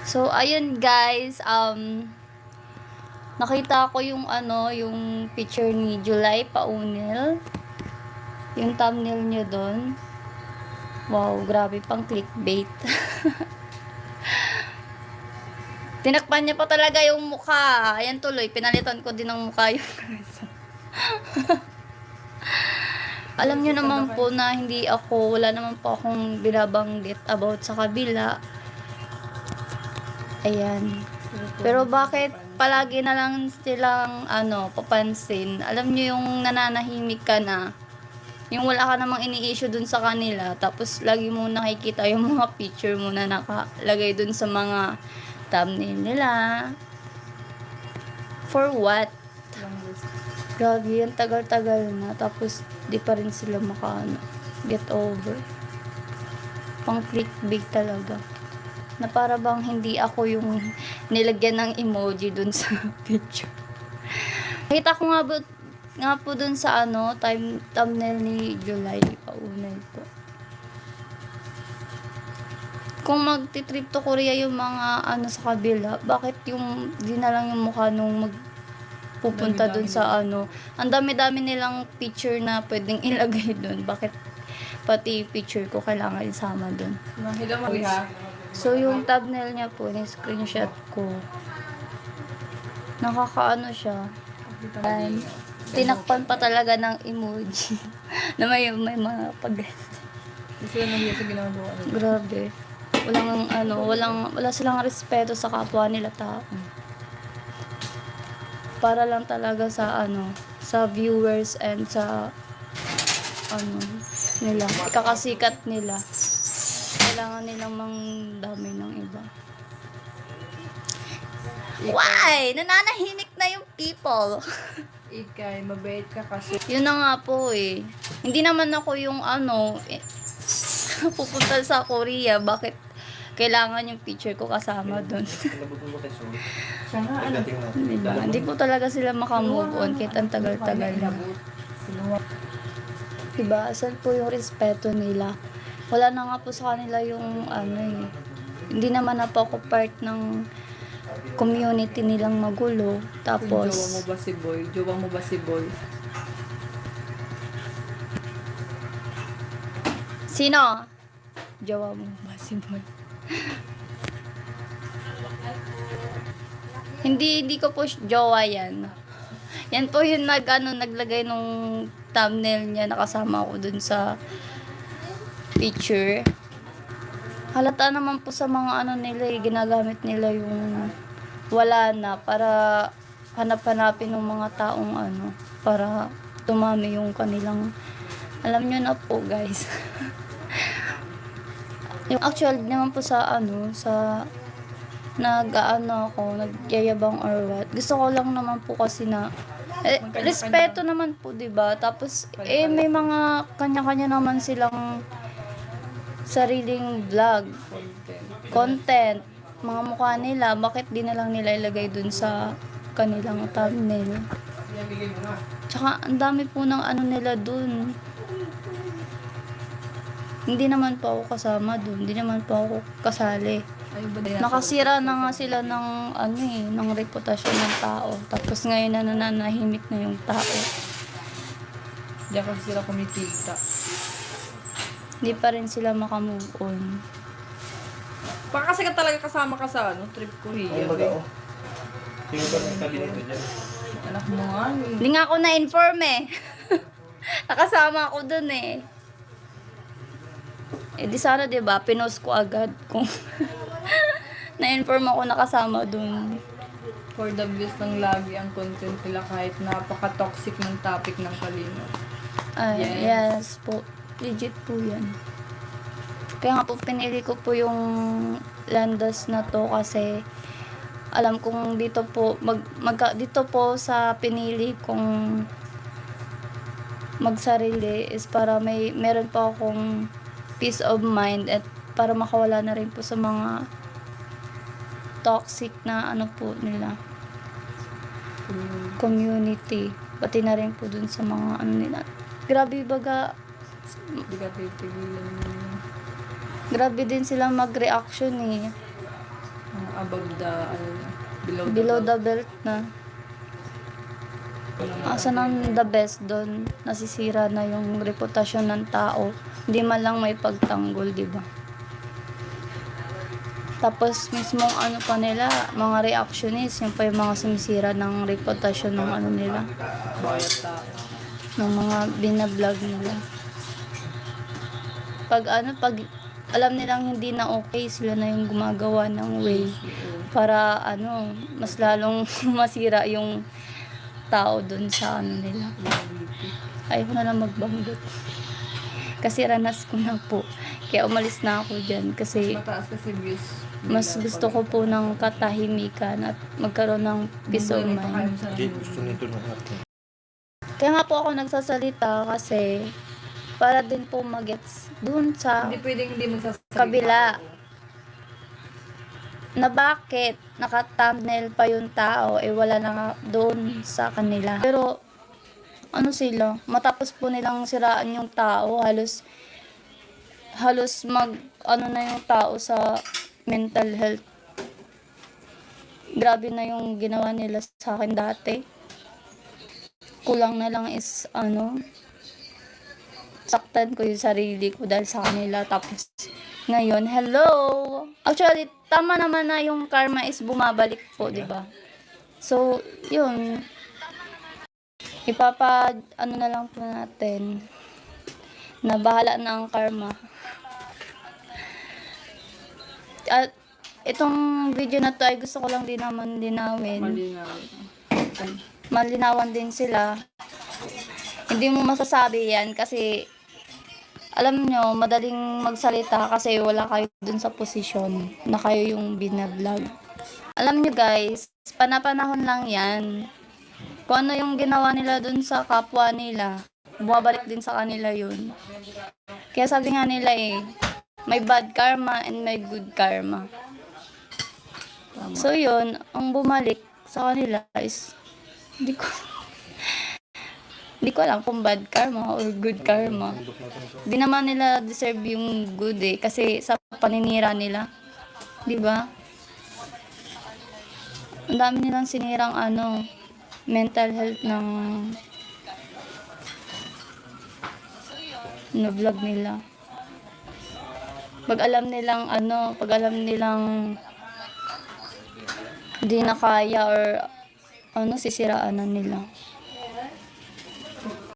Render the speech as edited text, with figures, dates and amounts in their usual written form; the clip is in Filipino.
So, ayun guys, nakita ko yung yung picture ni July Paunil. Yung thumbnail niya doon. Wow, grabe pang clickbait. Tinakpan niya pa talaga yung mukha. Ayan tuloy, pinalitan ko din ng mukha yung Alam niyo naman po na wala naman po akong binabanggit about sa kabila. Ayan. Pero bakit palagi na lang silang papansin? Alam niyo yung nananahimik ka na, yung wala ka namang ini-issue dun sa kanila, tapos lagi mo nakikita yung mga picture mo na nakalagay dun sa mga thumbnail nila. For what? Grabe, yan tagal-tagal na, tapos di pa rin sila get over. Pang clickbait talaga. Na para bang hindi ako yung nilagyan ng emoji dun sa picture. Nakita ko nga po dun sa thumbnail ni July Paunil po. Kung magti-trip to Korea yung mga sa kabila, bakit yung di na lang yung mukha nung pupunta dun sa ang dami-dami nilang picture na pwedeng ilagay dun. Bakit pati picture ko kailangan isama dun? So, yung thumbnail niya po, ni-screenshot ko. Nakakaano siya. And, tinakpan pa talaga ng emoji. na may mga Grabe. Wala silang respeto sa kapwa nila tao. Para lang talaga sa sa viewers and sa nila, ikakasikat nila. Kailangan nilang mangdamay ng iba. Why? Nananahimik na yung people. Ikay, mabait ka kasi. Yun na nga po eh. Hindi naman ako yung pupunta sa Korea. Bakit kailangan yung picture ko kasama dun? Hindi po talaga sila makamove on kahit ang tagal-tagal na. Diba? Asan po yung respeto nila? Wala na nga po sa kanila yung hindi naman na po ako part ng community nilang magulo. Tapos Jowa mo ba si Boy? Jowa mo ba si Boy? Sino? Jowa mo ba si Boy? Hindi ko po jowa yan. Yan po yung naglagay nung thumbnail niya, nakasama ko dun sa picture. Halata naman po sa mga nila, ginagamit nila yung wala na para hanap-hanapin ng mga taong para tumami yung kanilang, alam nyo na po guys. Yung actual naman po sa sa nagyayabang or what. Gusto ko lang naman po kasi na respeto naman po, 'di ba? Tapos may mga kanya-kanya naman silang sariling vlog, content, mga mukha nila. Bakit di na lang nila ilagay dun sa kanilang thumbnail? Tsaka ang dami po ng nila dun. Hindi naman po ako kasama dun. Hindi naman po ako kasali. Nakasira na nga sila ng ng reputasyon ng tao. Tapos ngayon na nananahimik na yung tao. Diyan kasi sila kumikita. Hindi pa rin sila makamove on. Baka kasi ka talaga kasama ka sa trip Korea. Sino ba nagtabi nito dyan? Anak mo nga. Hindi nga ako na-inform eh. Nakasama ako dun eh. Di sana 'di ba pinost ko agad kung na-inform ako nakasama dun. For the views lang lagi ang content nila kahit napaka-toxic ng topic ng Kalino. Ay, yes po. Legit po yan. Kaya nga po pinili ko po yung landas na to kasi alam kong dito po dito po sa pinili kong magsarili is para meron po akong peace of mind at para makawala na rin po sa mga toxic na po nila community, pati na rin po dun sa mga nila. Grabe baga, Hindi ka pipigilan mo. grabe din sila mag-reaction eh. above the, below the belt na. Asan ang the best doon? Nasisira na yung reputasyon ng tao. Hindi man lang may pagtanggol, di ba? Tapos mismong ano pa nila, mga reactionist, yung pa yung mga sumisira ng reputasyon ng ano nila, bawat tao. ng mga binablog nila. Pag alam nilang hindi na okay, sila na yung gumagawa ng way para mas lalong masira yung tao dun sa nila. Ayaw ko na lang magbanggit. Kasi ranas ko na po. Kaya umalis na ako dyan. Kasi Mataas kasi views. mas gusto ko po ng katahimikan at magkaroon ng peace of mind. Jade, gusto nito ng akin. Kaya nga po ako nagsasalita kasi para din po magets dun sa Hindi pwedeng hindi magsasalita. kabila na bakit naka-thumbnail pa yung tao wala na nga doon sa kanila. Pero sila, matapos po nilang siraan yung tao, halos na yung tao sa mental health. Grabe na yung ginawa nila sa akin dati. Kulang na lang is saktan ko yung sarili ko dahil sa kanila. Tapos ngayon, hello! Actually, tama naman na yung karma is bumabalik po, di ba? So, yun. Na lang po natin na bahala na ang karma. At itong video na to ay gusto ko lang din naman linawin. Malinawan din sila. Hindi mo masasabi yan kasi alam nyo, madaling magsalita kasi wala kayo dun sa posisyon na kayo yung binablog. Alam nyo guys, panapanahon lang yan. Kung ano yung ginawa nila dun sa kapwa nila, bumabalik din sa kanila yun. Kaya sabi nga nila may bad karma and may good karma. So yun, ang bumalik sa kanila is, hindi ko alam kung bad karma or good karma. Di naman nila deserve yung good kasi sa paninira nila. Di ba? Ang dami nilang sinirang mental health ng vlog nila. Pag alam nilang di na kaya or sisiraan na nila.